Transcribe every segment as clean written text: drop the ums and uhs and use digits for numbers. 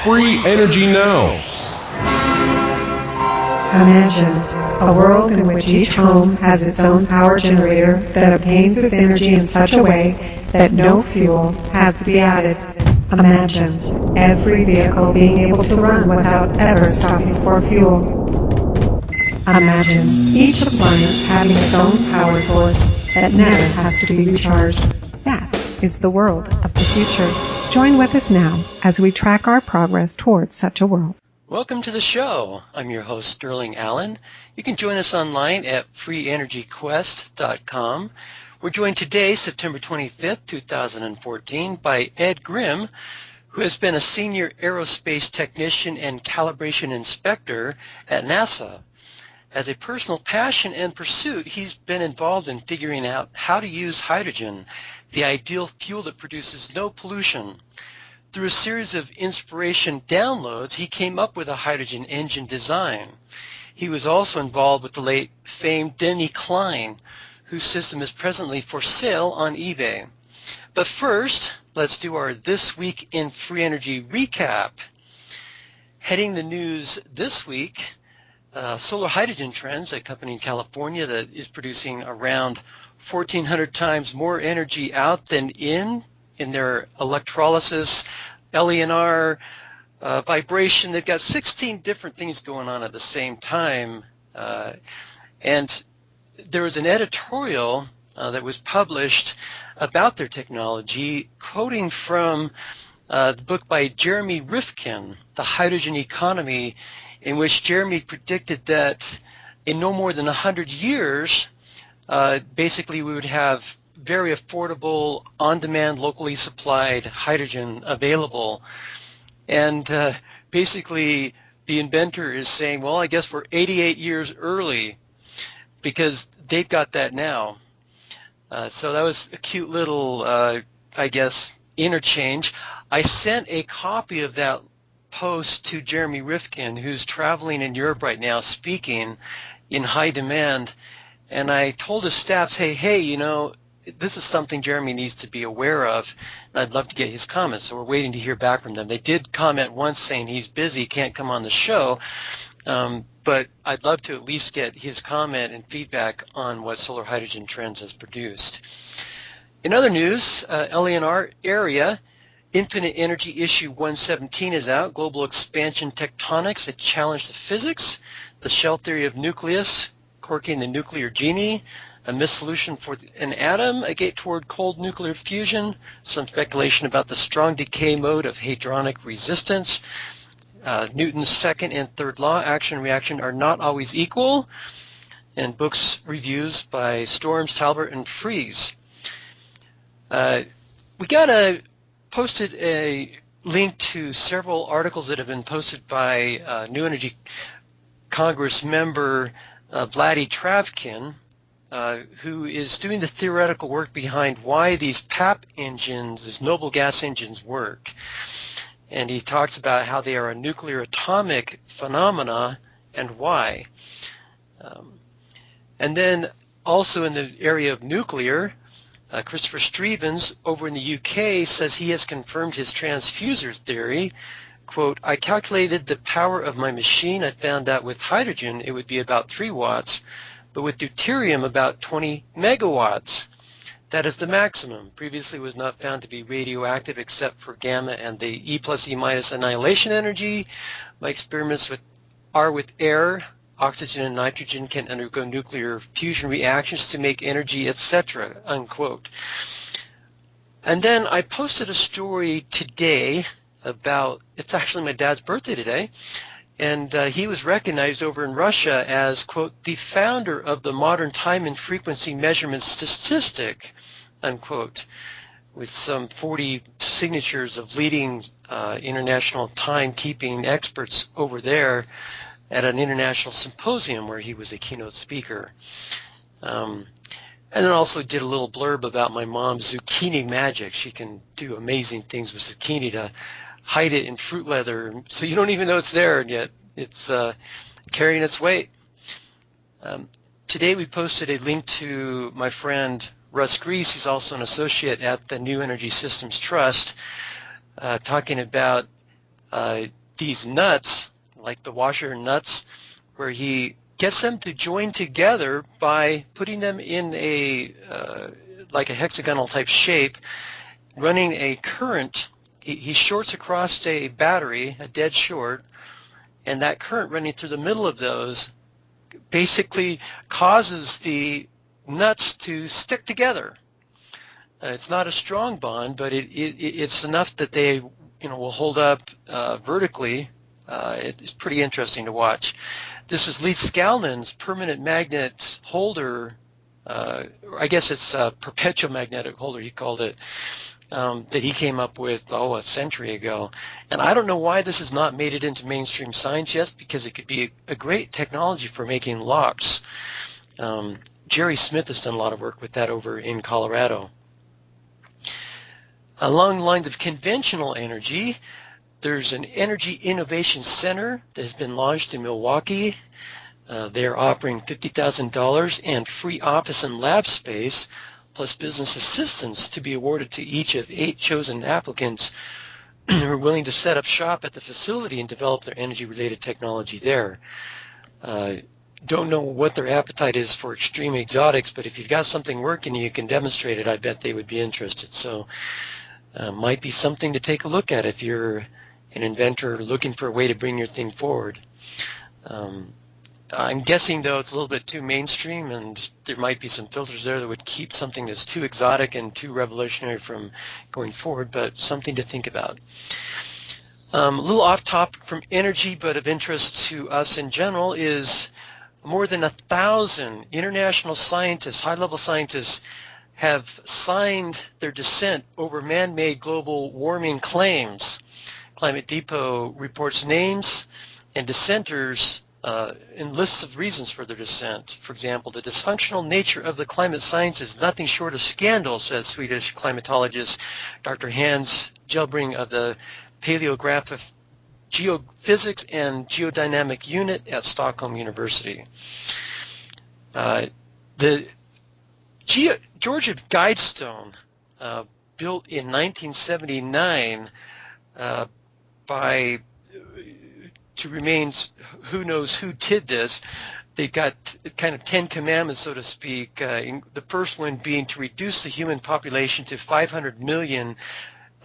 Free energy now. Imagine a world in which each home has its own power generator that obtains its energy in such a way that no fuel has to be added. Imagine every vehicle being able to run without ever stopping for fuel. Imagine each appliance having its own power source that never has to be recharged. That is the world of the future. Join with us now as we track our progress towards such a world. Welcome to the show. I'm your host, Sterling Allen. You can join us online at freeenergyquest.com. We're joined today, September 25th, 2014, by Ed Grimm, who has been a senior aerospace technician and calibration inspector at NASA. As a personal passion and pursuit, he's been involved in figuring out how to use hydrogen, the ideal fuel that produces no pollution. Through a series of inspiration downloads, he came up with a hydrogen engine design. He was also involved with the late famed Denny Klein, whose system is presently for sale on eBay. But first, let's do our This Week in Free Energy recap. Heading the news this week, solar hydrogen trends, a company in California that is producing around 1,400 times more energy out than in their electrolysis, LENR, vibration. They've got 16 different things going on at the same time. And there was an editorial that was published about their technology, quoting from the book by Jeremy Rifkin, The Hydrogen Economy, in which Jeremy predicted that in no more than 100 years, basically we would have very affordable, on-demand, locally supplied hydrogen available. And basically the inventor is saying, well, I guess we're 88 years early because they've got that now. So that was a cute little, I guess, interchange. I sent a copy of that post to Jeremy Rifkin, who's traveling in Europe right now speaking in high demand, and I told his staff, hey, you know, this is something Jeremy needs to be aware of, and I'd love to get his comments. So we're waiting to hear back from them. They did comment once saying he's busy, can't come on the show, but I'd love to at least get his comment and feedback on what Solar Hydrogen Trends has produced. In other news, LENR area, Infinite Energy Issue 117 is out, Global Expansion Tectonics, a challenge to physics, the shell theory of nucleus, corking the nuclear genie, a missolution for an atom, a gate toward cold nuclear fusion, some speculation about the strong decay mode of hadronic resistance, Newton's second and third law, action and reaction are not always equal, and books reviews by Storms, Talbert, and Fries. We posted a link to several articles that have been posted by New Energy Congress member Vladdy Travkin, who is doing the theoretical work behind why these PAP engines, these noble gas engines, work. And he talks about how they are a nuclear atomic phenomena and why. And then also in the area of nuclear, Christopher Stevens over in the UK says he has confirmed his transfuser theory. Quote, I calculated the power of my machine. I found that with hydrogen it would be about 3 watts, but with deuterium about 20 megawatts. That is the maximum. Previously was not found to be radioactive except for gamma and the E plus E minus annihilation energy. My experiments are with air. Oxygen and nitrogen can undergo nuclear fusion reactions to make energy, etc., unquote. And then I posted a story today about, it's actually my dad's birthday today, and he was recognized over in Russia as, quote, the founder of the modern time and frequency measurement statistic, unquote, with some 40 signatures of leading international timekeeping experts over there at an international symposium where he was a keynote speaker. And then also did a little blurb about my mom's zucchini magic. She can do amazing things with zucchini to hide it in fruit leather, so you don't even know it's there, and yet it's carrying its weight. Today we posted a link to my friend Russ Grease. He's also an associate at the New Energy Systems Trust, talking about these nuts, like the washer nuts, where he gets them to join together by putting them in a like a hexagonal type shape, running a current. He shorts across a battery, a dead short, and that current running through the middle of those basically causes the nuts to stick together. It's not a strong bond, but it's enough that they will hold up vertically. It's pretty interesting to watch. This is Lee Scalnon's permanent magnet holder. I guess it's a perpetual magnetic holder, he called it, that he came up with, a century ago. And I don't know why this has not made it into mainstream science yet, because it could be a great technology for making locks. Jerry Smith has done a lot of work with that over in Colorado. Along the lines of conventional energy, there's an Energy Innovation Center that has been launched in Milwaukee. They're offering $50,000 and free office and lab space, plus business assistance to be awarded to each of 8 chosen applicants who are willing to set up shop at the facility and develop their energy-related technology there. Don't know what their appetite is for extreme exotics, but if you've got something working and you can demonstrate it, I bet they would be interested. So might be something to take a look at if you're an inventor looking for a way to bring your thing forward. I'm guessing, though, it's a little bit too mainstream, and there might be some filters there that would keep something that's too exotic and too revolutionary from going forward, but something to think about. A little off topic from energy, but of interest to us in general, is more than 1,000 international scientists, high-level scientists, have signed their dissent over man-made global warming claims. Climate Depot reports names and dissenters in lists of reasons for their dissent. For example, the dysfunctional nature of the climate science is nothing short of scandal, says Swedish climatologist Dr. Hans Gelbring of the Paleographic Geophysics and Geodynamic Unit at Stockholm University. The Georgia Guidestone, built in 1979 to remain, who knows who did this. They got kind of 10 commandments, so to speak, the first one being to reduce the human population to 500 million,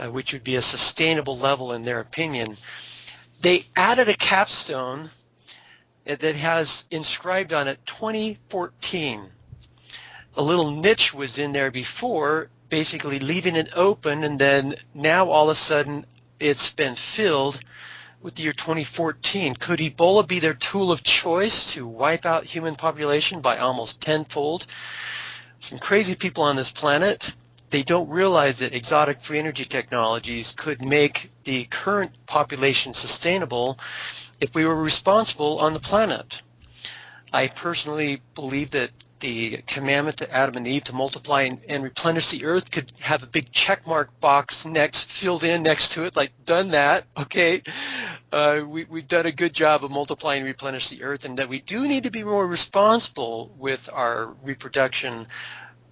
which would be a sustainable level in their opinion. They added a capstone that has inscribed on it 2014. A little niche was in there before, basically leaving it open, and then now all of a sudden it's been filled with the year 2014. Could Ebola be their tool of choice to wipe out human population by almost tenfold? Some crazy people on this planet. They don't realize that exotic free energy technologies could make the current population sustainable if we were responsible on the planet. I personally believe that the commandment to Adam and Eve to multiply and replenish the earth could have a big check mark box filled in next to it, like, done that, okay? We've done a good job of multiplying and replenish the earth, and that we do need to be more responsible with our reproduction,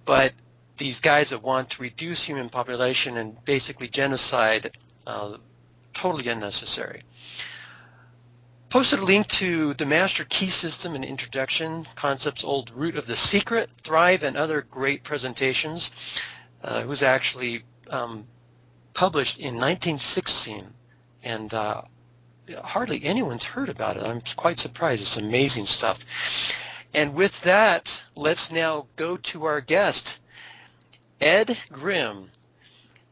but these guys that want to reduce human population and basically genocide, totally unnecessary. Posted a link to the Master Key System and Introduction, Concepts Old Root of the Secret, Thrive, and other great presentations. It was actually published in 1916, and hardly anyone's heard about it. I'm quite surprised. It's amazing stuff. And with that, let's now go to our guest, Ed Grimm.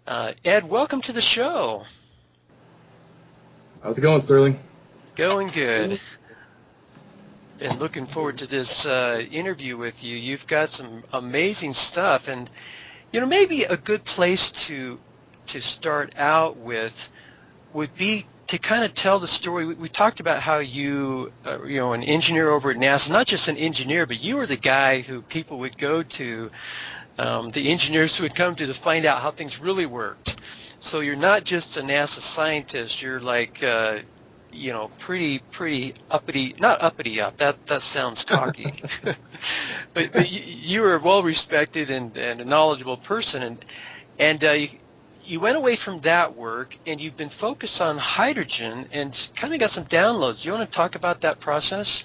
Ed, welcome to the show. How's it going, Sterling? Going good. Been looking forward to this interview with you. You've got some amazing stuff, and maybe a good place to start out with would be to kind of tell the story. We talked about how you, an engineer over at NASA, not just an engineer, but you were the guy who people would go to, the engineers who would come to find out how things really worked. So you're not just a NASA scientist. You're like pretty uppity, not uppity up, that sounds cocky, but you were a well-respected and a knowledgeable person, and you went away from that work and you've been focused on hydrogen and kind of got some downloads. Do you want to talk about that process?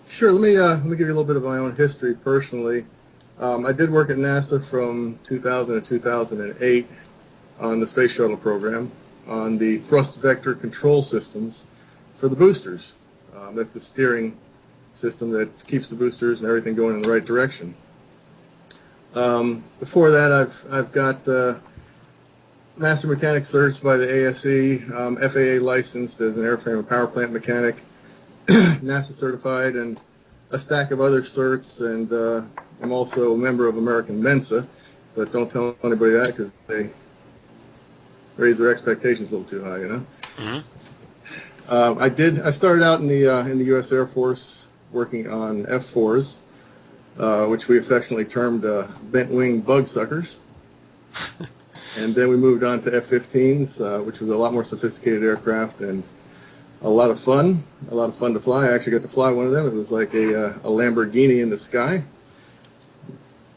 Sure. Let me give you a little bit of my own history personally. I did work at NASA from 2000 to 2008 on the Space Shuttle program on the thrust vector control systems for the boosters. That's the steering system that keeps the boosters and everything going in the right direction. Before that, I've got Master Mechanic certs by the ASE, FAA licensed as an airframe and power plant mechanic, NASA certified, and a stack of other certs, and I'm also a member of American Mensa, but don't tell anybody that because they raise their expectations a little too high, you know. Mm-hmm. I started out in the U.S. Air Force working on F-4s, which we affectionately termed bent wing bug suckers. And then we moved on to F-15s, which was a lot more sophisticated aircraft and a lot of fun to fly. I actually got to fly one of them. It was like a Lamborghini in the sky.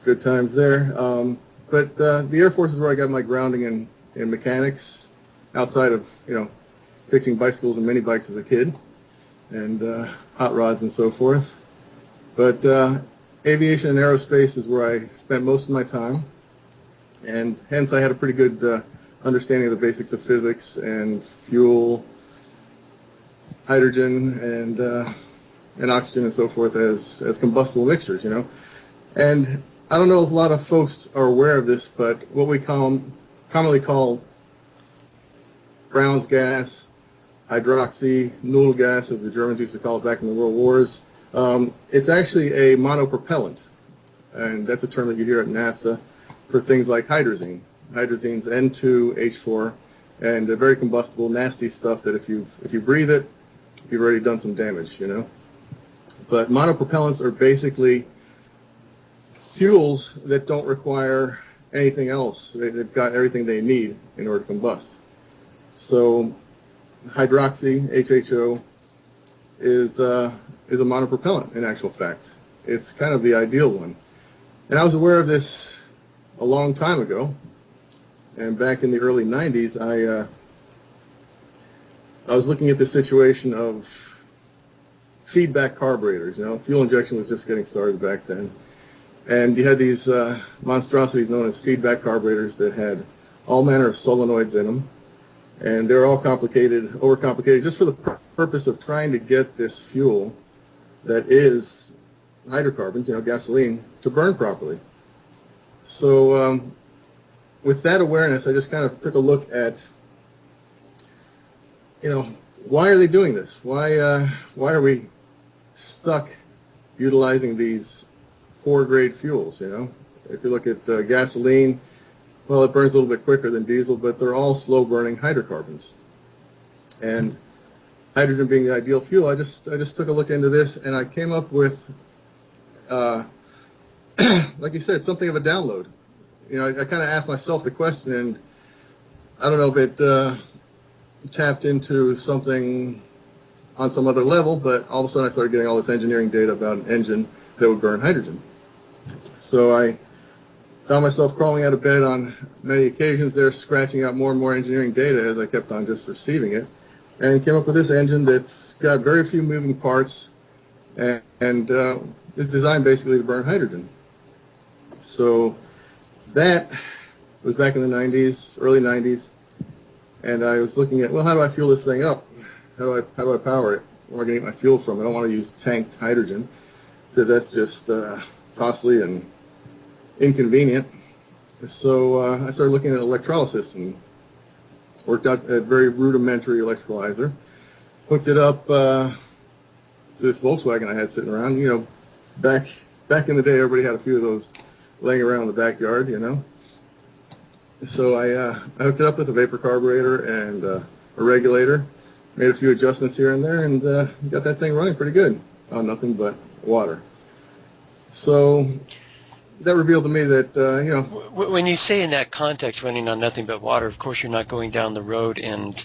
Good times there. But the Air Force is where I got my grounding in mechanics, outside of, you know, fixing bicycles and mini bikes as a kid, and hot rods and so forth. But aviation and aerospace is where I spent most of my time, and hence I had a pretty good understanding of the basics of physics and fuel, hydrogen, and oxygen and so forth as combustible mixtures, you know. And I don't know if a lot of folks are aware of this, but what we commonly call Brown's gas, hydroxy, null gas, as the Germans used to call it back in the World Wars, it's actually a monopropellant, and that's a term that you hear at NASA for things like hydrazine. Hydrazine's N2H4, and very combustible, nasty stuff that if you breathe it, you've already done some damage, you know. But monopropellants are basically fuels that don't require anything else. They've got everything they need in order to combust. So hydroxy, HHO, is a monopropellant in actual fact. It's kind of the ideal one. And I was aware of this a long time ago. And back in the early 90s, I was looking at the situation of feedback carburetors. You know, fuel injection was just getting started back then. And you had these monstrosities known as feedback carburetors that had all manner of solenoids in them. And they're all complicated, overcomplicated, just for the purpose of trying to get this fuel that is hydrocarbons, you know, gasoline, to burn properly. So with that awareness, I just kind of took a look at, you know, why are they doing this? Why are we stuck utilizing these poor-grade fuels, you know? If you look at gasoline, well, it burns a little bit quicker than diesel, but they're all slow-burning hydrocarbons. And hydrogen being the ideal fuel, I just took a look into this, and I came up with, like you said, something of a download. You know, I kind of asked myself the question, and I don't know if it tapped into something on some other level, but all of a sudden I started getting all this engineering data about an engine that would burn hydrogen. So I found myself crawling out of bed on many occasions there, scratching out more and more engineering data as I kept on just receiving it, and came up with this engine that's got very few moving parts and is designed basically to burn hydrogen. So that was back in the 90s, early 90s, and I was looking at, well, how do I fuel this thing up? How do I power it? Where am I going to get my fuel from? I don't want to use tanked hydrogen because that's just costly and inconvenient. So I started looking at electrolysis and worked out a very rudimentary electrolyzer. Hooked it up to this Volkswagen I had sitting around. You know, back in the day, everybody had a few of those laying around in the backyard, you know. So I hooked it up with a vapor carburetor and a regulator, made a few adjustments here and there, and got that thing running pretty good on nothing but water. So that revealed to me that, you know... When you say in that context, running on nothing but water, of course you're not going down the road, and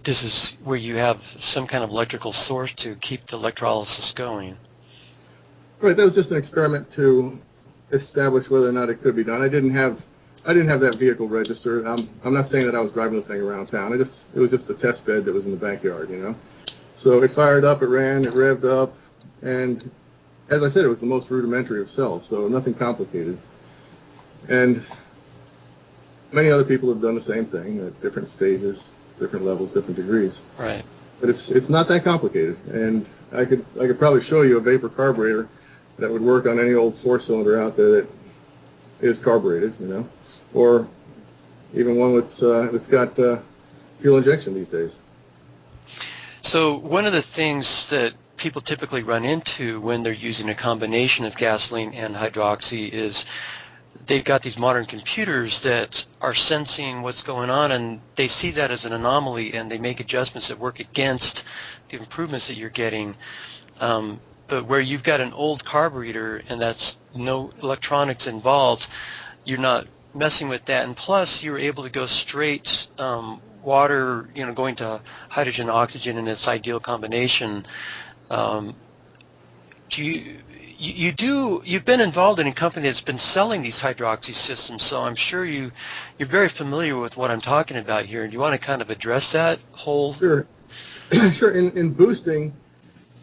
this is where you have some kind of electrical source to keep the electrolysis going. Right, that was just an experiment to establish whether or not it could be done. I I didn't have that vehicle registered. I'm not saying that I was driving the thing around town. It was just a test bed that was in the backyard, you know. So it fired up, it ran, it revved up, and as I said, it was the most rudimentary of cells, so nothing complicated. And many other people have done the same thing at different stages, different levels, different degrees. Right. But it's not that complicated, and I could probably show you a vapor carburetor that would work on any old four-cylinder out there that is carbureted, you know, or even one that's got fuel injection these days. So one of the things that people typically run into when they're using a combination of gasoline and hydroxy is they've got these modern computers that are sensing what's going on, and they see that as an anomaly, and they make adjustments that work against the improvements that you're getting. But where you've got an old carburetor and that's no electronics involved, you're not messing with that. And plus, you're able to go straight water, you know, going to hydrogen, oxygen in its ideal combination. You've been involved in a company that's been selling these hydroxy systems, so I'm sure you're very familiar with what I'm talking about here. Do you want to kind of address that whole? Sure. Sure. In boosting,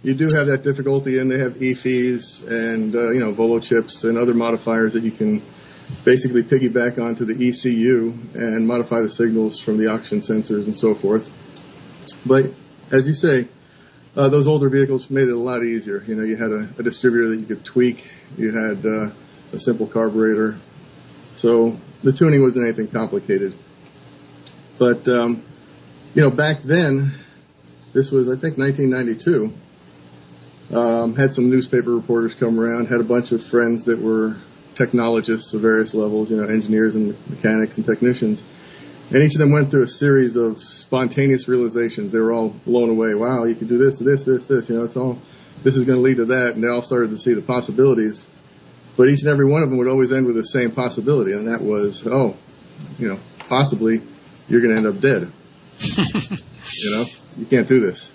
you do have that difficulty, and they have EFEs and you know, Volo chips and other modifiers that you can basically piggyback onto the ECU and modify the signals from the oxygen sensors and so forth. But as you say, those older vehicles made it a lot easier. You know, you had a distributor that you could tweak. You had a simple carburetor. So the tuning wasn't anything complicated. But, you know, back then, this was, I think, 1992, had some newspaper reporters come around, had a bunch of friends that were technologists of various levels, you know, engineers and mechanics and technicians. And each of them went through a series of spontaneous realizations. They were all blown away. Wow, you can do this, this, this, this. You know, it's all, this is going to lead to that. And they all started to see the possibilities. But each and every one of them would always end with the same possibility. And that was, oh, you know, possibly you're going to end up dead. You know, you can't do this.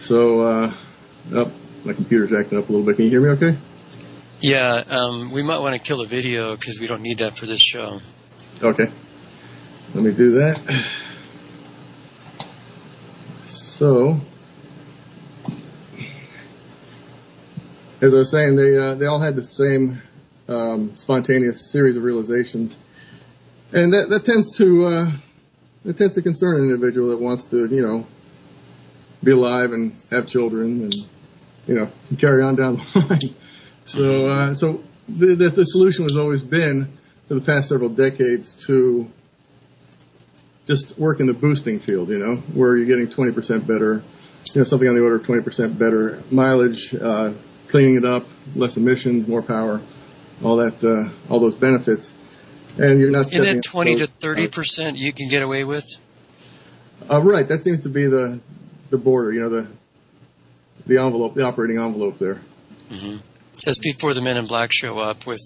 So, oh, my computer's acting up a little bit. Can you hear me okay? Yeah, we might want to kill the video because we don't need that for this show. Okay. Let me do that. So, as I was saying, they all had the same spontaneous series of realizations, and that tends to concern an individual that wants to, you know, be alive and have children and, you know, carry on down the line. So the solution has always been, for the past several decades, to just work in the boosting field, you know, where you're getting 20% better, you know, something on the order of 20% better mileage, cleaning it up, less emissions, more power, all that, all those benefits. And you're not. In that 20 to 30% you can get away with? Right. That seems to be the border, you know, the envelope, the operating envelope there. Mm-hmm. That's before the Men in Black show up with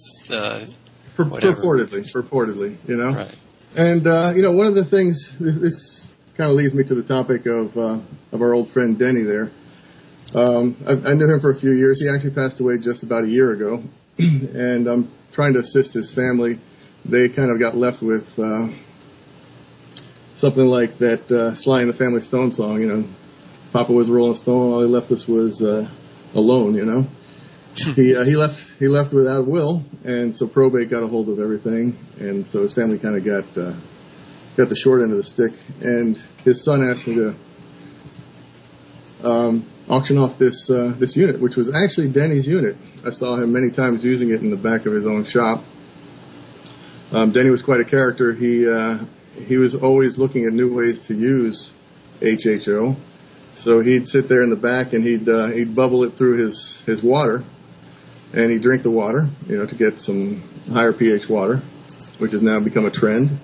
purportedly, you know. Right. And you know, one of the things, this kind of leads me to the topic of our old friend Denny there. I knew him for a few years. He actually passed away just about a year ago, and I'm trying to assist his family. They kind of got left with something like that Sly and the Family Stone song, you know, Papa was a Rolling Stone, all he left us was alone, you know. He left without a will, and so probate got a hold of everything, and so his family kind of got the short end of the stick. And his son asked me to auction off this unit, which was actually Denny's unit. I saw him many times using it in the back of his own shop. Denny was quite a character. He was always looking at new ways to use HHO. So he'd sit there in the back and he'd bubble it through his water, and he'd drink the water, you know, to get some higher pH water, which has now become a trend.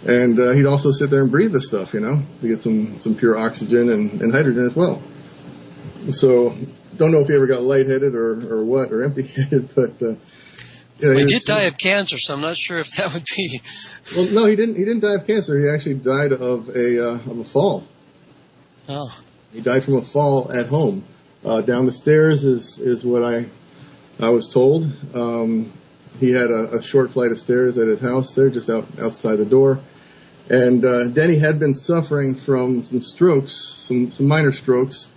And he'd also sit there and breathe the stuff, you know, to get some pure oxygen and hydrogen as well. So don't know if he ever got lightheaded or what, or empty-headed, but you know, he did die of cancer, so I'm not sure if that would be. Well, no, he didn't die of cancer. He actually died of a fall. Oh. He died from a fall at home. Down the stairs is what I was told. he had a short flight of stairs at his house there, just outside the door. And Denny had been suffering from some strokes, some minor strokes,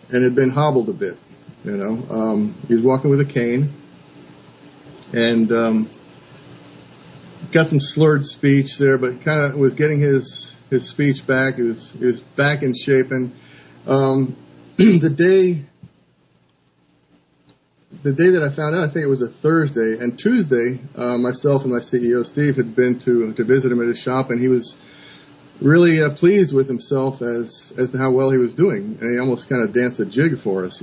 and had been hobbled a bit. He was walking with a cane, and got some slurred speech there, but kind of was getting his speech back. He was back in shape. And the day that I found out, I think it was a Thursday, and Tuesday, myself and my CEO, Steve, had been to visit him at his shop, and he was really pleased with himself as to how well he was doing. And he almost kind of danced a jig for us,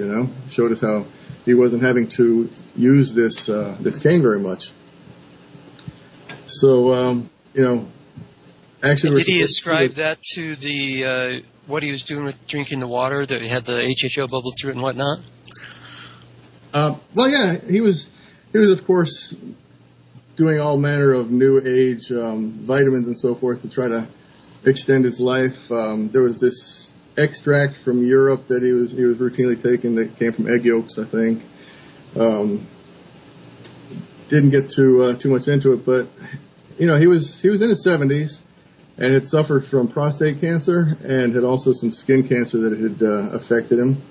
showed us how he wasn't having to use this cane very much. So, actually... Did he ascribe that to the what he was doing with drinking the water, that he had the HHO bubble through it and whatnot? Well, yeah, he was of course doing all manner of new age vitamins and so forth to try to extend his life. There was this extract from Europe that he was routinely taking that came from egg yolks, I think. Didn't get too much into it, but he was in his 70s and had suffered from prostate cancer and had also some skin cancer that had affected him.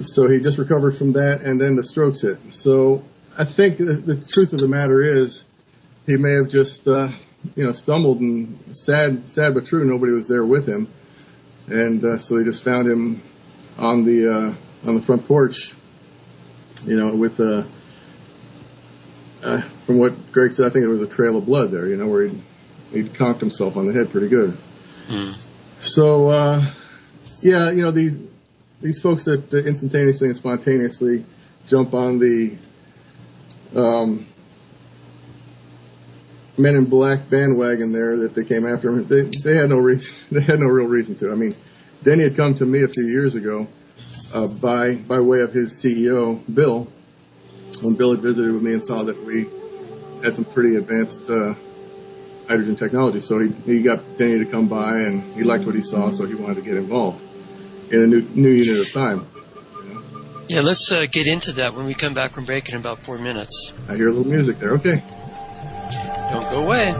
So he just recovered from that, and then the strokes hit. So I think the truth of the matter is he may have just, stumbled, and sad but true, nobody was there with him. And so they just found him on the front porch, with from what Greg said, I think there was a trail of blood there, where he'd conked himself on the head pretty good. Mm. So, these folks that instantaneously and spontaneously jump on the Men in Black bandwagon there that they came after him, they had no reason. They had no real reason to. I mean, Denny had come to me a few years ago by way of his CEO, Bill, when Bill had visited with me and saw that we had some pretty advanced hydrogen technology. So he got Denny to come by, and he liked what he saw, so he wanted to get involved in a new unit of time. Yeah, let's get into that when we come back from break in about 4 minutes. I hear a little music there. Okay. Don't go away.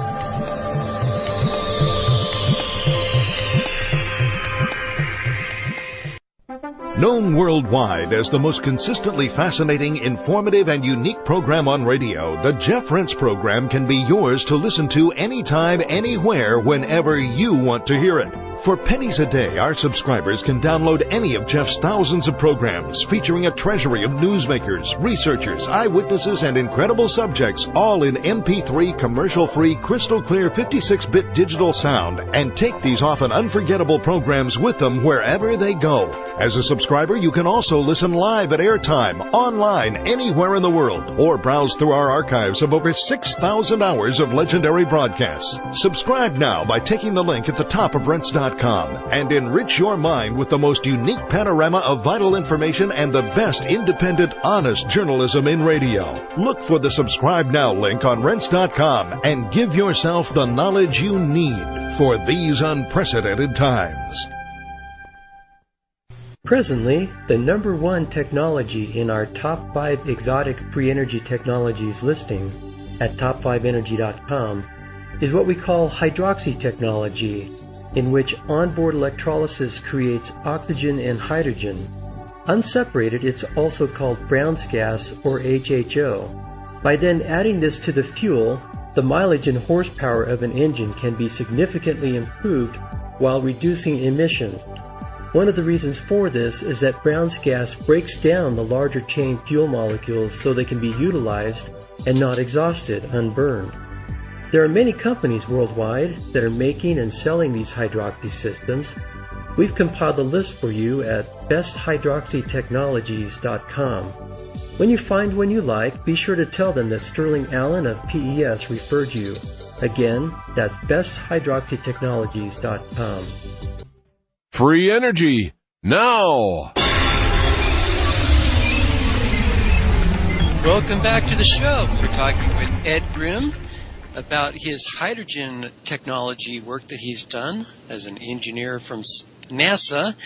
Known worldwide as the most consistently fascinating, informative, and unique program on radio, the Jeff Rense program can be yours to listen to anytime, anywhere, whenever you want to hear it. For pennies a day, our subscribers can download any of Jeff's thousands of programs featuring a treasury of newsmakers, researchers, eyewitnesses, and incredible subjects, all in MP3 commercial-free, crystal-clear 56-bit digital sound, and take these often unforgettable programs with them wherever they go. As a subscriber, you can also listen live at airtime, online, anywhere in the world, or browse through our archives of over 6,000 hours of legendary broadcasts. Subscribe now by taking the link at the top of Rense.com and enrich your mind with the most unique panorama of vital information and the best independent, honest journalism in radio. Look for the Subscribe Now link on Rense.com and give yourself the knowledge you need for these unprecedented times. Presently, the number one technology in our top 5 exotic free energy technologies listing at top5energy.com is what we call hydroxy technology, in which onboard electrolysis creates oxygen and hydrogen. Unseparated, it's also called Brown's gas, or HHO. By then adding this to the fuel, the mileage and horsepower of an engine can be significantly improved while reducing emissions. One of the reasons for this is that Brown's gas breaks down the larger chain fuel molecules so they can be utilized and not exhausted, unburned. There are many companies worldwide that are making and selling these hydroxy systems. We've compiled a list for you at besthydroxytechnologies.com. When you find one you like, be sure to tell them that Sterling Allen of PES referred you. Again, that's besthydroxytechnologies.com. Free energy, now! Welcome back to the show. We're talking with Ed Grimm about his hydrogen technology work that he's done as an engineer from NASA.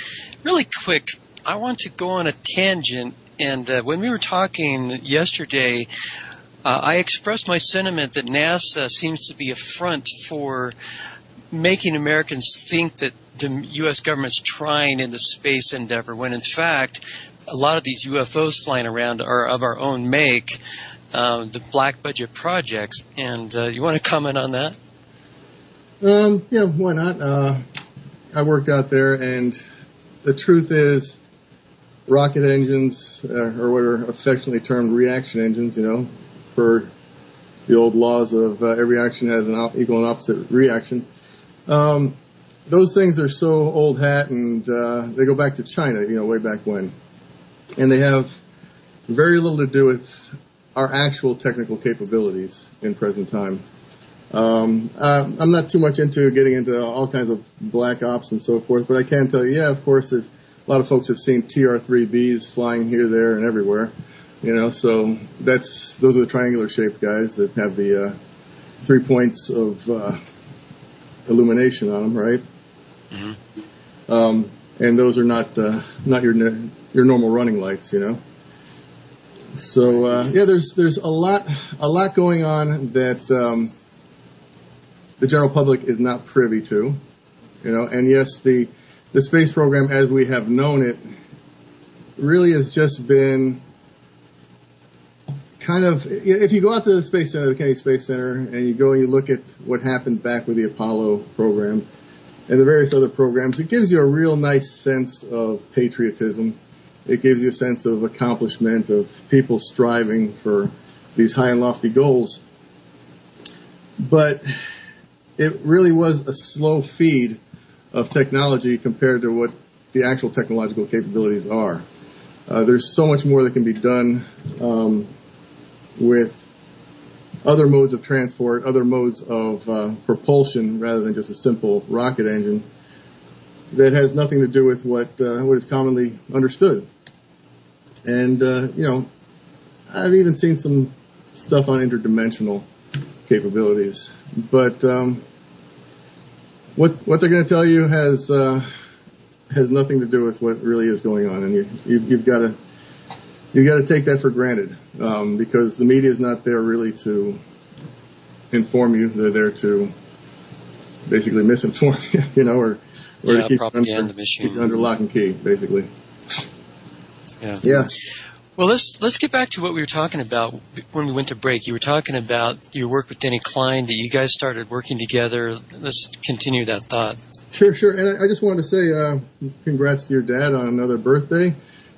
Really quick, I want to go on a tangent, and when we were talking yesterday, I expressed my sentiment that NASA seems to be a front for making Americans think that the U.S. government's trying in the space endeavor, when in fact a lot of these UFOs flying around are of our own make, the black budget projects. And you want to comment on that? Yeah, why not? I worked out there, and the truth is, rocket engines, or what are affectionately termed reaction engines, per the old laws of every action has an equal and opposite reaction. Those things are so old hat, and they go back to China, way back when. And they have very little to do with our actual technical capabilities in present time. I'm not too much into getting into all kinds of black ops and so forth, but I can tell you, of course, a lot of folks have seen TR-3Bs flying here, there, and everywhere. So those are the triangular shaped guys that have the 3 points of illumination on them, right? Mm-hmm. And those are not your normal running lights, So there's a lot going on that the general public is not privy to, And yes, the space program as we have known it really has just been kind of, if you go out to the Space Center, the Kennedy Space Center, and you go and you look at what happened back with the Apollo program and the various other programs, it gives you a real nice sense of patriotism. It gives you a sense of accomplishment, of people striving for these high and lofty goals. But it really was a slow feed of technology compared to what the actual technological capabilities are. There's so much more that can be done with other modes of transport, other modes of propulsion, rather than just a simple rocket engine, that has nothing to do with what is commonly understood. And I've even seen some stuff on interdimensional capabilities, but what they're going to tell you has nothing to do with what really is going on, and you've got to take that for granted, because the media is not there really to inform you; they're there to basically misinform you, or to keep propaganda machine. Keep you under lock and key, basically. Yeah. Well, let's get back to what we were talking about when we went to break. You were talking about your work with Denny Klein, that you guys started working together. Let's continue that thought. Sure. And I just wanted to say congrats to your dad on another birthday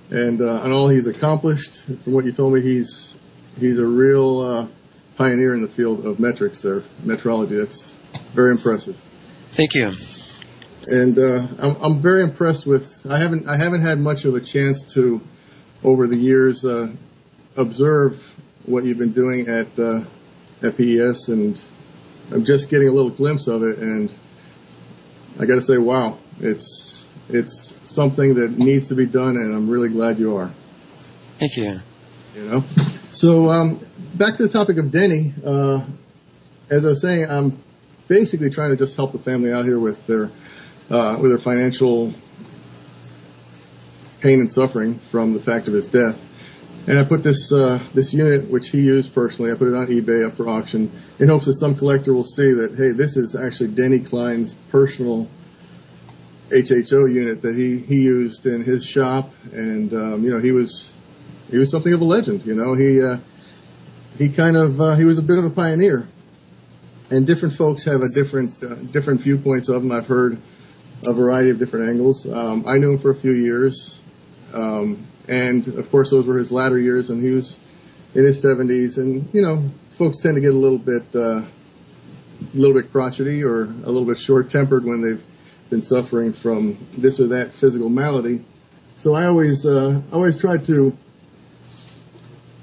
and on all he's accomplished. From what you told me, he's a real pioneer in the field of metrics there, metrology. That's very impressive. Thank you. And I'm very impressed with. I haven't had much of a chance to, over the years, observe what you've been doing at PES, and I'm just getting a little glimpse of it, and I got to say, wow, it's something that needs to be done, and I'm really glad you are. Thank you. So back to the topic of Denny. As I was saying, I'm basically trying to just help the family out here with their financial pain and suffering from the fact of his death. And I put this unit, which he used personally, I put it on eBay up for auction in hopes that some collector will see that, hey, this is actually Denny Klein's personal HHO unit that he used in his shop. And, he was something of a legend. He was a bit of a pioneer. And different folks have a different viewpoints of him. I've heard a variety of different angles. I knew him for a few years. And of course those were his latter years, and he was in his 70s, and folks tend to get a little bit crotchety or a little bit short-tempered when they've been suffering from this or that physical malady. So I always tried to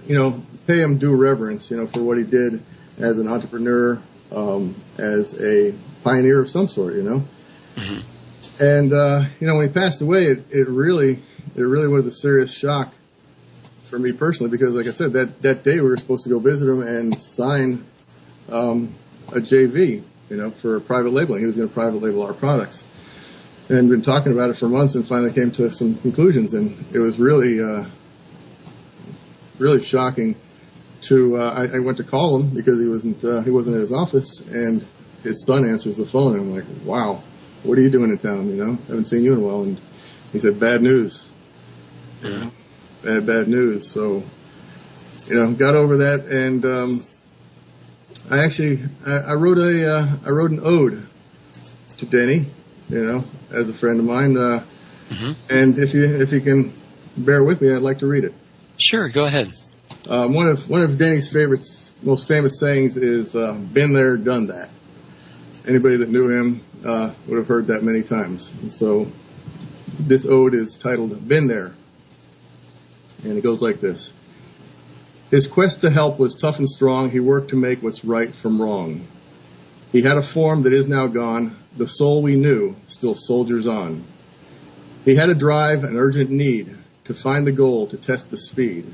pay him due reverence for what he did as an entrepreneur, as a pioneer of some sort, Mm-hmm. And when he passed away, it really was a serious shock for me personally, because like I said, that day we were supposed to go visit him and sign a JV, for private labeling. He was going to private label our products, and been talking about it for months, and finally came to some conclusions. And it was really shocking to I went to call him because he wasn't at his office, and his son answers the phone, and I'm like, wow, what are you doing in town? You know, haven't seen you in a while. And he said, bad news. Yeah. Bad news. So, you know, got over that, and I wrote an ode to Denny, you know, as a friend of mine. And if you can bear with me, I'd like to read it. Sure, go ahead. One of Denny's most famous sayings is "Been there, done that." Anybody that knew him would have heard that many times. And so this ode is titled "Been There," and it goes like this. His quest to help was tough and strong. He worked to make what's right from wrong. He had a form that is now gone. The soul we knew still soldiers on. He had a drive, an urgent need to find the goal, to test the speed.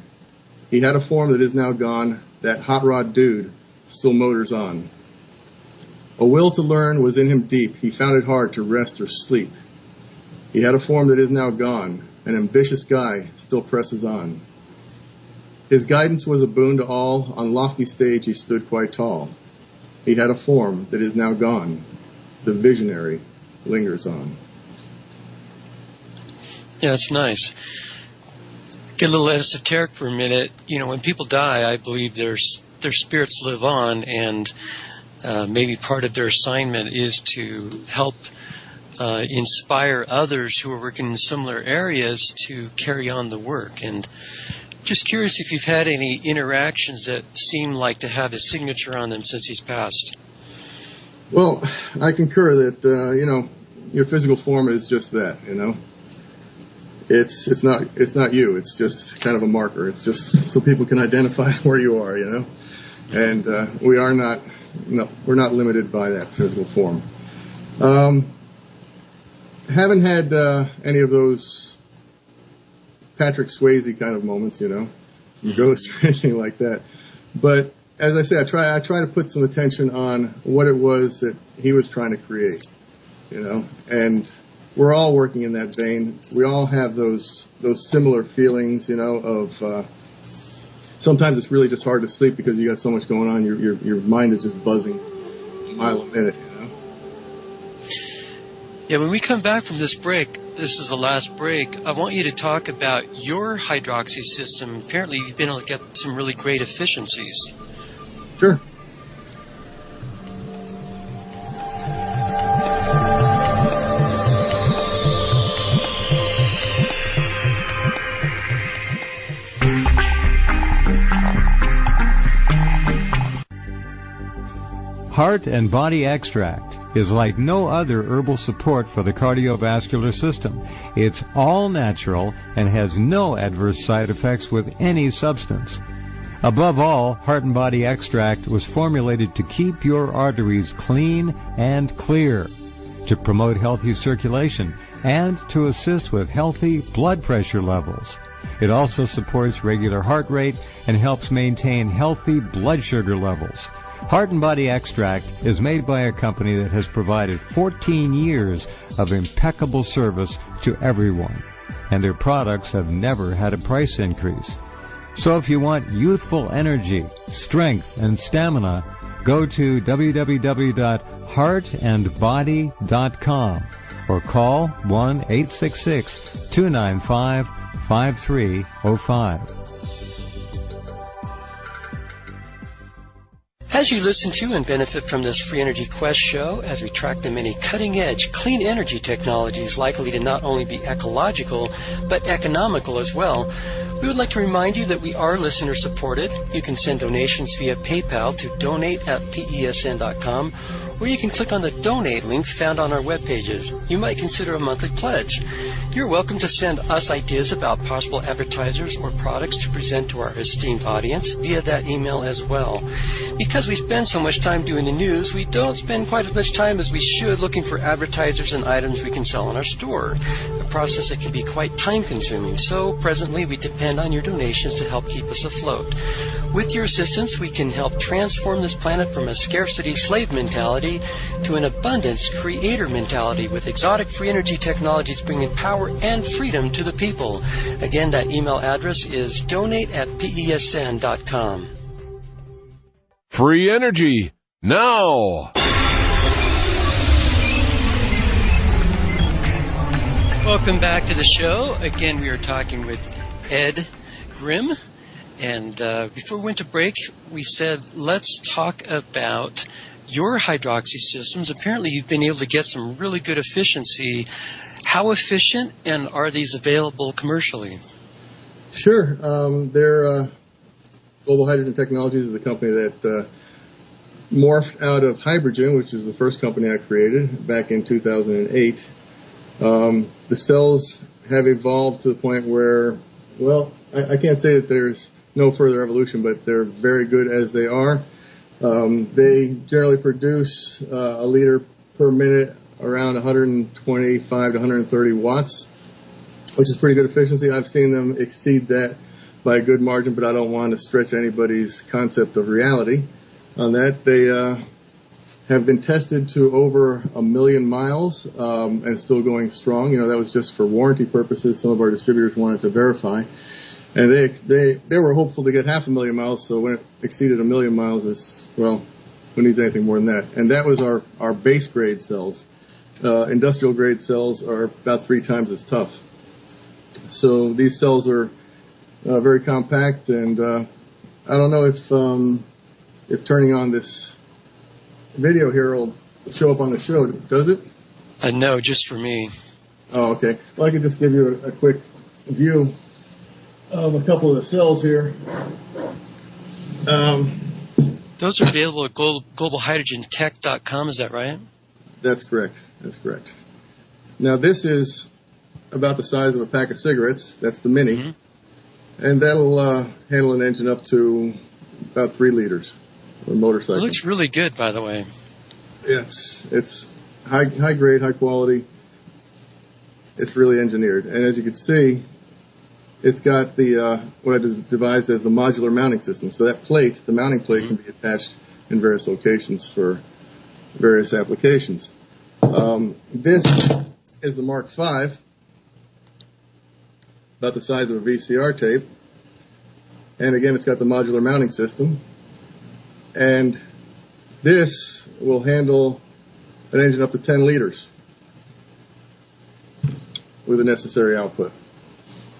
He had a form that is now gone. That hot rod dude still motors on. A will to learn was in him deep. He found it hard to rest or sleep. He had a form that is now gone. An ambitious guy still presses on. His guidance was a boon to all. On lofty stage he stood quite tall. He had a form that is now gone. The visionary lingers on. Yeah, it's nice. Get a little esoteric for a minute. You know, when people die, I believe their spirits live on, and maybe part of their assignment is to help inspire others who are working in similar areas to carry on the work. And just curious if you've had any interactions that seem like to have his signature on them since he's passed. Well, I concur that, you know, your physical form is just that, you know. It's not you. It's just kind of a marker. It's just so people can identify where you are, you know. And we're not limited by that physical form. Haven't had any of those Patrick Swayze kind of moments, you know, ghost or anything like that. But as I say, I try to put some attention on what it was that he was trying to create, you know, and we're all working in that vein. We all have those similar feelings, you know, of sometimes it's really just hard to sleep because you got so much going on. Your mind is just buzzing a mile a minute, you know. Yeah, when we come back from this break, this is the last break, I want you to talk about your hydroxy system. Apparently you've been able to get some really great efficiencies. Sure. Heart and Body Extract is like no other herbal support for the cardiovascular system. It's all natural and has no adverse side effects with any substance. Above all, Heart and Body Extract was formulated to keep your arteries clean and clear, to promote healthy circulation, and to assist with healthy blood pressure levels. It also supports regular heart rate and helps maintain healthy blood sugar levels. Heart and Body Extract is made by a company that has provided 14 years of impeccable service to everyone, and their products have never had a price increase. So if you want youthful energy, strength, and stamina, go to www.heartandbody.com or call 1-866-295-5305. As you listen to and benefit from this Free Energy Quest show, as we track the many cutting-edge clean energy technologies likely to not only be ecological, but economical as well, we would like to remind you that we are listener-supported. You can send donations via PayPal to donate@pesn.com, or you can click on the donate link found on our web pages. You might consider a monthly pledge. You're welcome to send us ideas about possible advertisers or products to present to our esteemed audience via that email as well. Because we spend so much time doing the news, we don't spend quite as much time as we should looking for advertisers and items we can sell in our store, a process that can be quite time-consuming. So presently we depend on your donations to help keep us afloat. With your assistance, we can help transform this planet from a scarcity slave mentality to an abundance creator mentality with exotic free energy technologies bringing power and freedom to the people. Again, that email address is donate@pesn.com. Free energy, now! Welcome back to the show. Again, we are talking with Ed Grimm. And before we went to break, we said, let's talk about your hydroxy systems. Apparently, you've been able to get some really good efficiency. How efficient, and are these available commercially? Sure. Global Hydrogen Technologies is a company that morphed out of Hydrogen, which is the first company I created back in 2008. The cells have evolved to the point where, well, I can't say that there's no further evolution, but they're very good as they are. They generally produce a liter per minute around 125 to 130 watts, which is pretty good efficiency. I've seen them exceed that by a good margin, but I don't want to stretch anybody's concept of reality on that. They have been tested to over 1 million miles and still going strong. You know, that was just for warranty purposes. Some of our distributors wanted to verify. And they were hopeful to get 500,000 miles, so when it exceeded 1 million miles, is, well, who needs anything more than that? And that was our base grade cells. Industrial grade cells are about 3 times as tough. So these cells are very compact, and I don't know if turning on this video here will show up on the show. Does it? No, just for me. Oh, okay. Well, I could just give you a quick view of a couple of the cells here. Those are available at globalhydrogentech.com, is that right? That's correct. That's correct. Now, this is about the size of a pack of cigarettes. That's the Mini. Mm-hmm. And that'll handle an engine up to about 3 liters for a motorcycle. It looks really good, by the way. Yeah, it's high grade, high quality. It's really engineered. And as you can see, it's got the what I devised as the modular mounting system. So that plate, the mounting plate, can be attached in various locations for various applications. This is the Mark V, about the size of a VCR tape. And again, it's got the modular mounting system. And this will handle an engine up to 10 liters with the necessary output.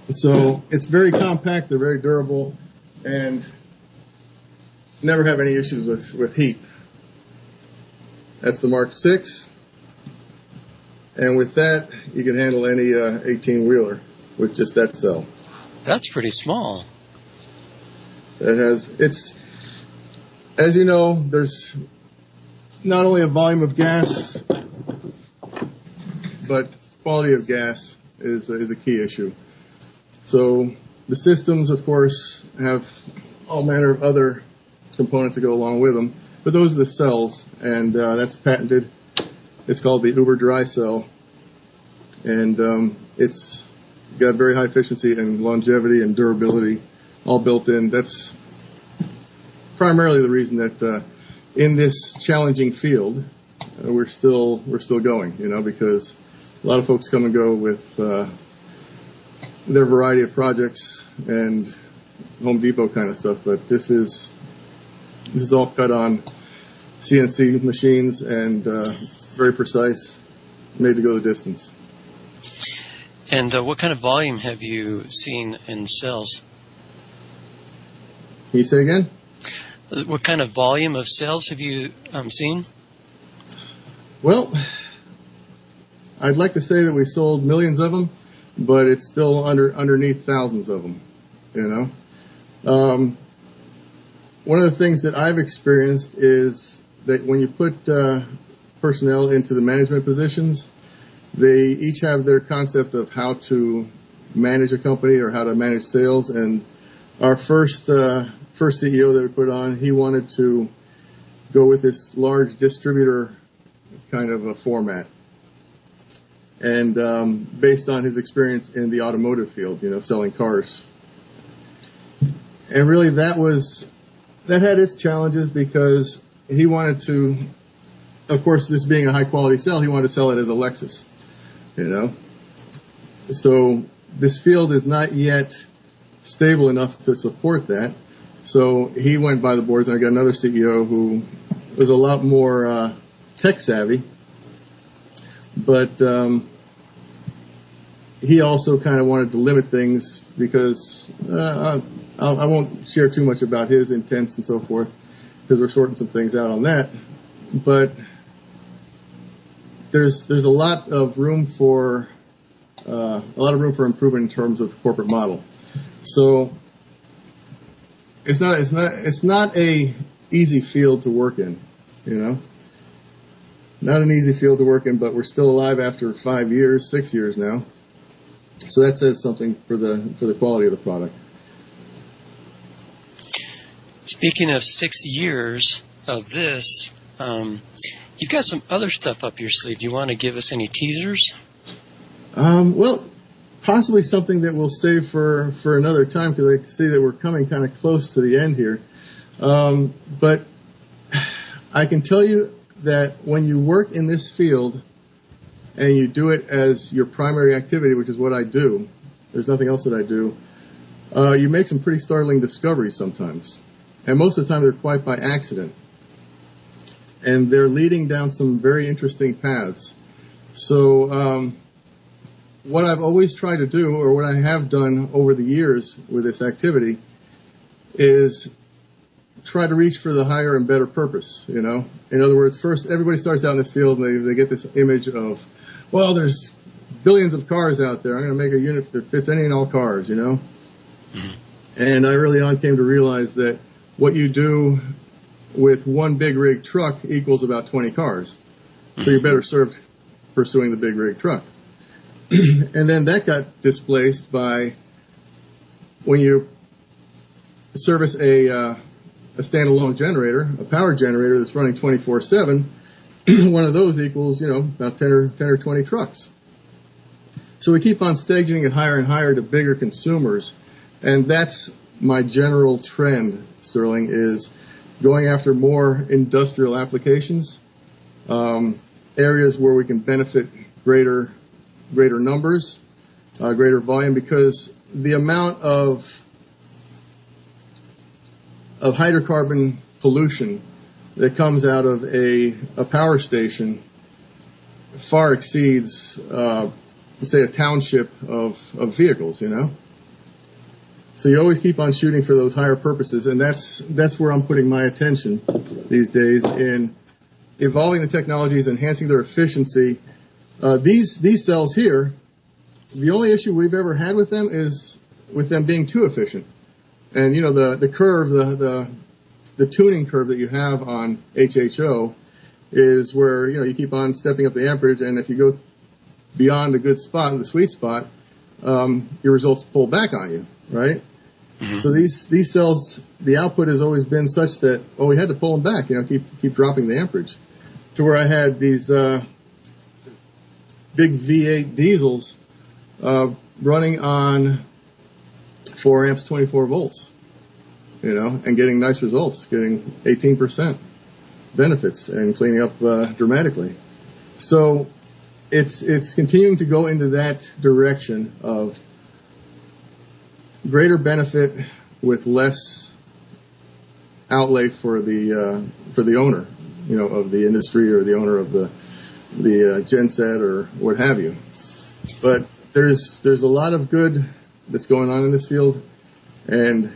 So it's very compact, they're very durable, and never have any issues with heat. That's the Mark VI, and with that, you can handle any 18-wheeler with just that cell. That's pretty small. It's, as you know, there's not only a volume of gas, but quality of gas is a key issue. So the systems, of course, have all manner of other components that go along with them, but those are the cells, and that's patented. It's called the Uber Dry Cell, and it's got very high efficiency and longevity and durability all built in. That's primarily the reason that in this challenging field we're still going, you know, because a lot of folks come and go with their variety of projects and Home Depot kind of stuff, but this is all cut on CNC machines and very precise, made to go the distance. And what kind of volume have you seen in cells? Can you say again? What kind of volume of cells have you seen? Well, I'd like to say that we sold millions of them, but it's still underneath thousands of them, you know. One of the things that I've experienced is that when you put personnel into the management positions, they each have their concept of how to manage a company or how to manage sales. And our first CEO that we put on, he wanted to go with this large distributor kind of a format. And based on his experience in the automotive field, you know, selling cars. And really that had its challenges because he wanted to, of course, this being a high quality cell, he wanted to sell it as a Lexus, you know. So this field is not yet stable enough to support that. So he went by the boards, and I got another CEO who was a lot more tech savvy, but he also kind of wanted to limit things because I won't share too much about his intents and so forth because we're sorting some things out on that. But there's a lot of room for improvement in terms of corporate model. So it's not a easy field to work in, not an easy field to work in, but we're still alive after 5 years, 6 years now. So that says something for the quality of the product. Speaking of 6 years of this, you've got some other stuff up your sleeve. Do you want to give us any teasers? Well, possibly something that we'll save for another time because I see that we're coming kind of close to the end here. But I can tell you that when you work in this field and you do it as your primary activity, which is what I do, there's nothing else that I do, you make some pretty startling discoveries sometimes. And most of the time they're quite by accident. And they're leading down some very interesting paths. So what I've always tried to do, or what I have done over the years with this activity, is try to reach for the higher and better purpose, In other words, first, everybody starts out in this field and they get this image of, well, there's billions of cars out there. I'm going to make a unit that fits any and all cars, Mm-hmm. And I early on came to realize that what you do with one big rig truck equals about 20 cars. So you're better served pursuing the big rig truck. And then that got displaced by when you service a standalone generator, a power generator that's running 24/7, one of those equals, about 10 or 20 trucks. So we keep on staging it higher and higher to bigger consumers. And that's my general trend, Sterling, is going after more industrial applications, areas where we can benefit greater numbers, greater volume, because the amount of hydrocarbon pollution that comes out of a power station far exceeds, say, a township of vehicles, So you always keep on shooting for those higher purposes, and that's where I'm putting my attention these days in evolving the technologies, enhancing their efficiency. These cells here, the only issue we've ever had with them is with them being too efficient. And the curve, the tuning curve that you have on HHO is where you keep on stepping up the amperage, and if you go beyond a good spot, the sweet spot, your results pull back on you, right? Mm-hmm. So these cells, the output has always been such that we had to pull them back, keep dropping the amperage, to where I had these big V8 diesels running on 4 amps, 24 volts, and getting nice results, getting 18% benefits and cleaning up dramatically. So it's continuing to go into that direction of greater benefit with less outlay for the owner, of the industry or the owner of the genset or what have you. But there's a lot of good that's going on in this field, and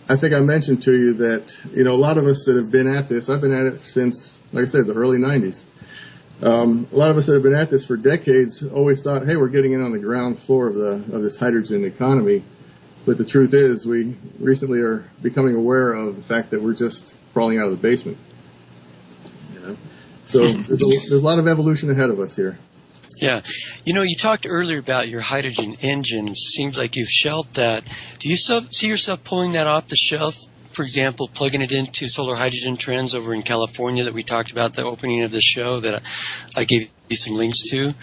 I think I mentioned to you that a lot of us that have been at this, I've been at it since, like I said, the early 90s. A lot of us that have been at this for decades always thought, hey, we're getting in on the ground floor of this hydrogen economy. But the truth is, we recently are becoming aware of the fact that we're just crawling out of the basement. So there's a lot of evolution ahead of us here. Yeah. You talked earlier about your hydrogen engines. Seems like you've shelved that. Do you see yourself pulling that off the shelf? For example, plugging it into solar hydrogen trends over in California that we talked about at the opening of the show that I gave you some links to?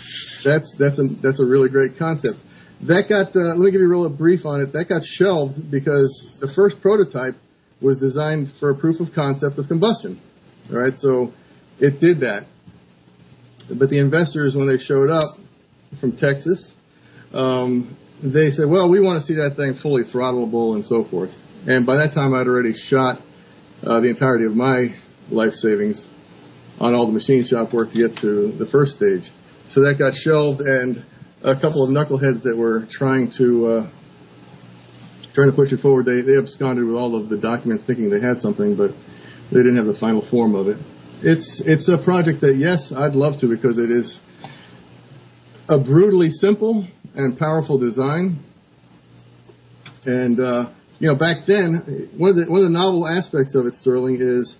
That's a really great concept. That got, let me give you a real brief on it. That got shelved because the first prototype was designed for a proof of concept of combustion. All right, so it did that. But the investors, when they showed up from Texas, they said, well, we want to see that thing fully throttleable and so forth. And by that time, I'd already shot the entirety of my life savings on all the machine shop work to get to the first stage. So that got shelved, and a couple of knuckleheads that were trying to push it forward, they absconded with all of the documents thinking they had something, but they didn't have the final form of it. It's a project that, yes, I'd love to, because it is a brutally simple and powerful design. And, back then, one of the novel aspects of it, Sterling, is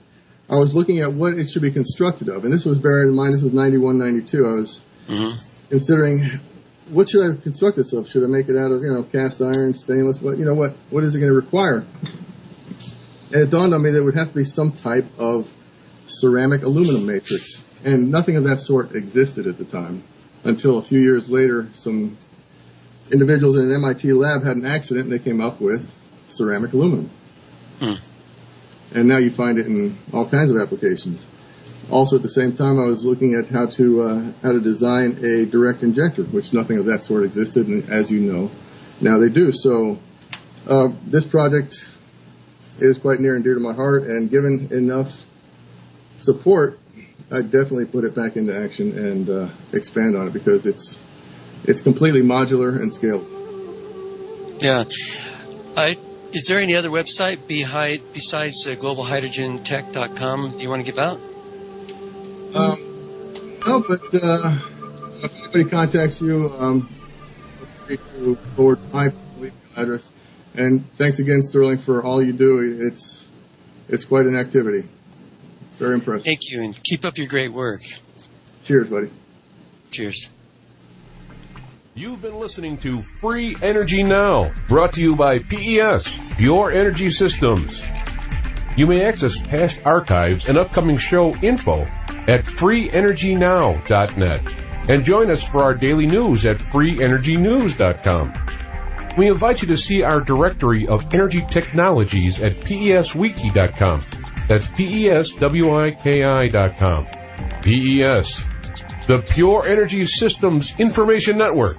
I was looking at what it should be constructed of. And this was, bearing in mind, this was 91, 92. I was considering, what should I construct this of? Should I make it out of, cast iron, stainless? What is it going to require? And it dawned on me that it would have to be some type of ceramic aluminum matrix. And nothing of that sort existed at the time, until a few years later, some individuals in an MIT lab had an accident and they came up with ceramic aluminum. And now you find it in all kinds of applications. Also, at the same time, I was looking at how to design a direct injector, which nothing of that sort existed, and as you know, now they do. So this project is quite near and dear to my heart, and given enough support, I definitely put it back into action and expand on it, because it's completely modular and scalable. Yeah. Is there any other website besides globalhydrogentech.com you want to give out? No, but if anybody contacts you, feel free to forward my email address. And thanks again, Sterling, for all you do. It's quite an activity. Very impressive. Thank you, and keep up your great work. Cheers, buddy. Cheers. You've been listening to Free Energy Now, brought to you by PES, Pure Energy Systems. You may access past archives and upcoming show info at freeenergynow.net, and join us for our daily news at freeenergynews.com. We invite you to see our directory of energy technologies at peswiki.com. That's PESWIKI.com. PES, the Pure Energy Systems Information Network.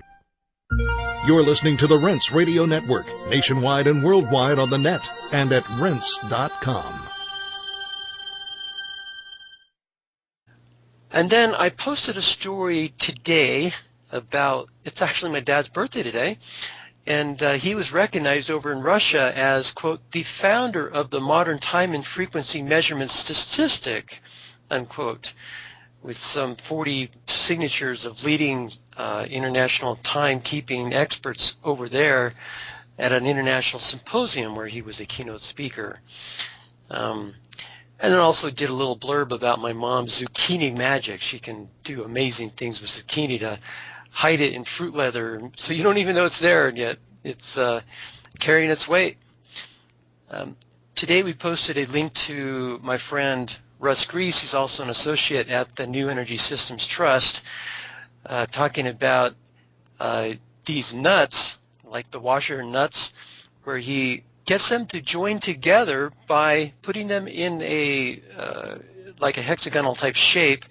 You're listening to the Rents Radio Network, nationwide and worldwide on the net and at rents.com. And then I posted a story today about, it's actually my dad's birthday today, and he was recognized over in Russia as, quote, the founder of the modern time and frequency measurement statistic, unquote, with some 40 signatures of leading international timekeeping experts over there at an international symposium where he was a keynote speaker. And then also did a little blurb about my mom's zucchini magic. She can do amazing things with zucchini to hide it in fruit leather, so you don't even know it's there, and yet it's carrying its weight. Today we posted a link to my friend Russ Grease. He's also an associate at the New Energy Systems Trust, talking about these nuts, like the washer nuts, where he gets them to join together by putting them in a like a hexagonal type shape,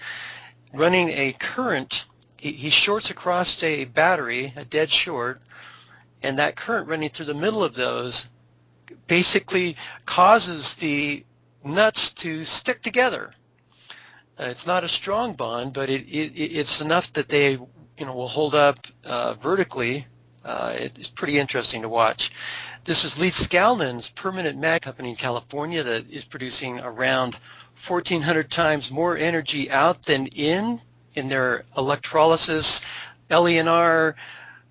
running a current. He shorts across a battery, a dead short, and that current running through the middle of those basically causes the nuts to stick together. It's not a strong bond, but it's enough that they will hold up vertically. It's pretty interesting to watch. This is Lee Scalnon's permanent mag company in California that is producing around 1,400 times more energy out than in their electrolysis, LENR,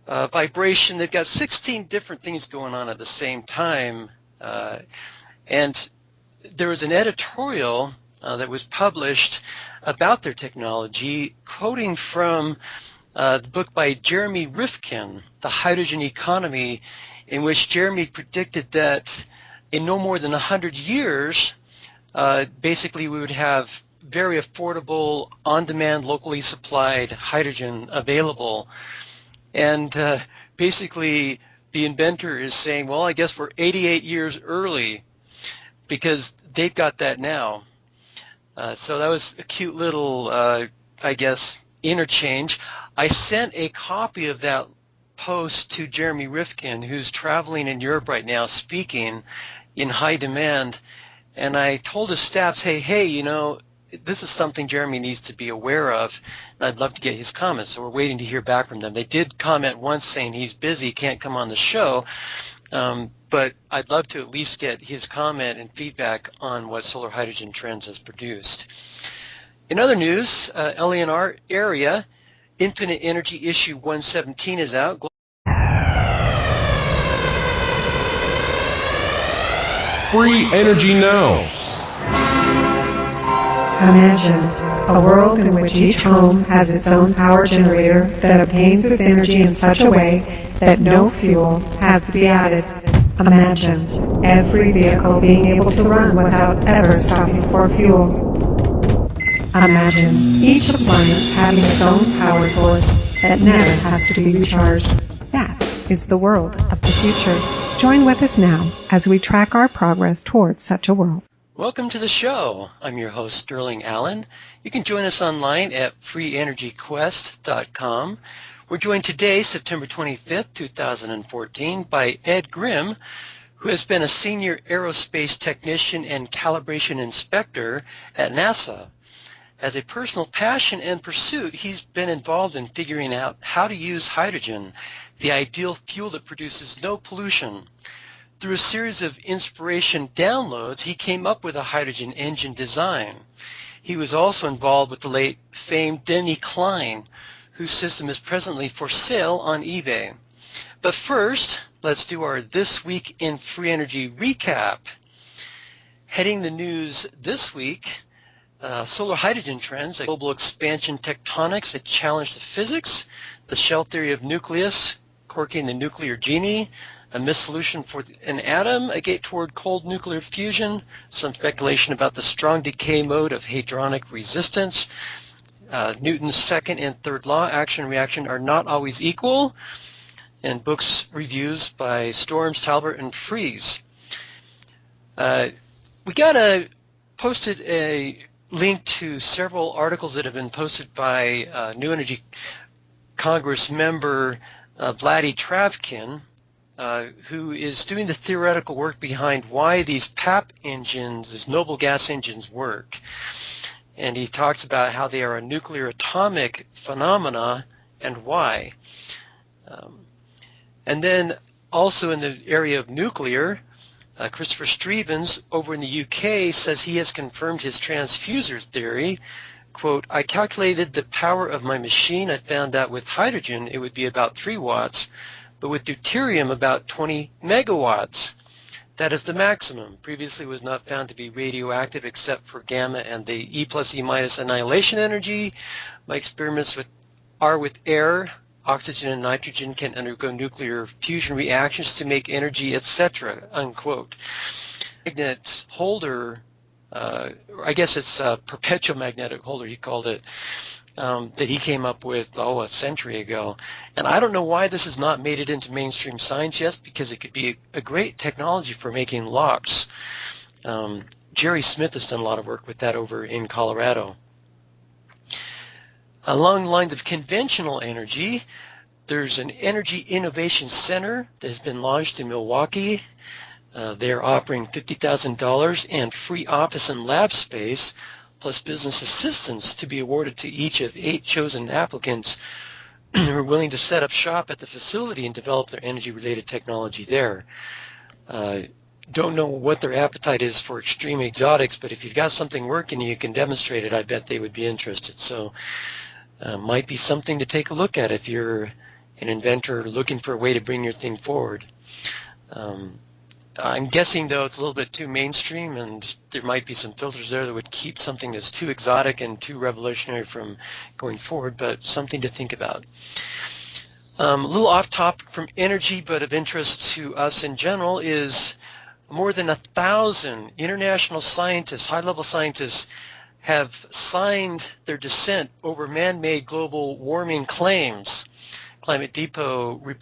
vibration. They've got 16 different things going on at the same time. And there was an editorial that was published about their technology, quoting from the book by Jeremy Rifkin, The Hydrogen Economy, in which Jeremy predicted that in no more than 100 years, basically we would have very affordable, on-demand, locally supplied hydrogen available. And basically the inventor is saying, well, I guess we're 88 years early because they've got that now. So that was a cute little, I guess, interchange. I sent a copy of that post to Jeremy Rifkin, who's traveling in Europe right now speaking, in high demand. And I told his staffs, hey, you know, this is something Jeremy needs to be aware of, and I'd love to get his comments. So we're waiting to hear back from them. They did comment once saying he's busy, can't come on the show, but I'd love to at least get his comment and feedback on what Solar Hydrogen Trends has produced. In other news, LENR area, Infinite Energy Issue 117 is out. Free energy now. Imagine a world in which each home has its own power generator that obtains its energy in such a way that no fuel has to be added. Imagine every vehicle being able to run without ever stopping for fuel. Imagine each appliance having its own power source that never has to be recharged. That is the world of the future. Join with us now as we track our progress towards such a world. Welcome to the show. I'm your host, Sterling Allen. You can join us online at freeenergyquest.com. We're joined today, September 25th, 2014, by Ed Grimm, who has been a senior aerospace technician and calibration inspector at NASA. As a personal passion and pursuit, he's been involved in figuring out how to use hydrogen, the ideal fuel that produces no pollution. Through a series of inspiration downloads, he came up with a hydrogen engine design. He was also involved with the late famed Denny Klein, whose system is presently for sale on eBay. But first, let's do our This Week in Free Energy recap. Heading the news this week, Solar Hydrogen Trends, a global expansion tectonics, a challenge to physics, the shell theory of nucleus, corking the nuclear genie, a missolution for an atom, a gate toward cold nuclear fusion, some speculation about the strong decay mode of hadronic resistance, Newton's second and third law, action and reaction are not always equal, and books reviews by Storms, Talbert, and Fries. We posted a link to several articles that have been posted by New Energy Congress member Vladdy Travkin, who is doing the theoretical work behind why these PAP engines, these noble gas engines, work. And he talks about how they are a nuclear atomic phenomena and why. And then also in the area of nuclear, Christopher Stevens over in the UK says he has confirmed his transfuser theory. Quote, I calculated the power of my machine. I found that with hydrogen it would be about 3 watts, but with deuterium about 20 megawatts. That is the maximum. Previously was not found to be radioactive except for gamma and the E plus E minus annihilation energy. My experiments are with air. Oxygen and nitrogen can undergo nuclear fusion reactions to make energy, etc. Unquote. Magnet holder, I guess it's a perpetual magnetic holder, he called it, that he came up with, a century ago. And I don't know why this has not made it into mainstream science yet, because it could be a great technology for making locks. Jerry Smith has done a lot of work with that over in Colorado. Along the lines of conventional energy, there's an Energy Innovation Center that has been launched in Milwaukee. They're offering $50,000 and free office and lab space, plus business assistance to be awarded to each of 8 chosen applicants who are willing to set up shop at the facility and develop their energy-related technology there. Don't know what their appetite is for extreme exotics, but if you've got something working and you can demonstrate it, I bet they would be interested. So might be something to take a look at if you're an inventor looking for a way to bring your thing forward. I'm guessing, though, it's a little bit too mainstream, and there might be some filters there that would keep something that's too exotic and too revolutionary from going forward, but something to think about. A little off topic from energy, but of interest to us in general, is more than 1,000 international scientists, high-level scientists, have signed their dissent over man-made global warming claims. Climate Depot report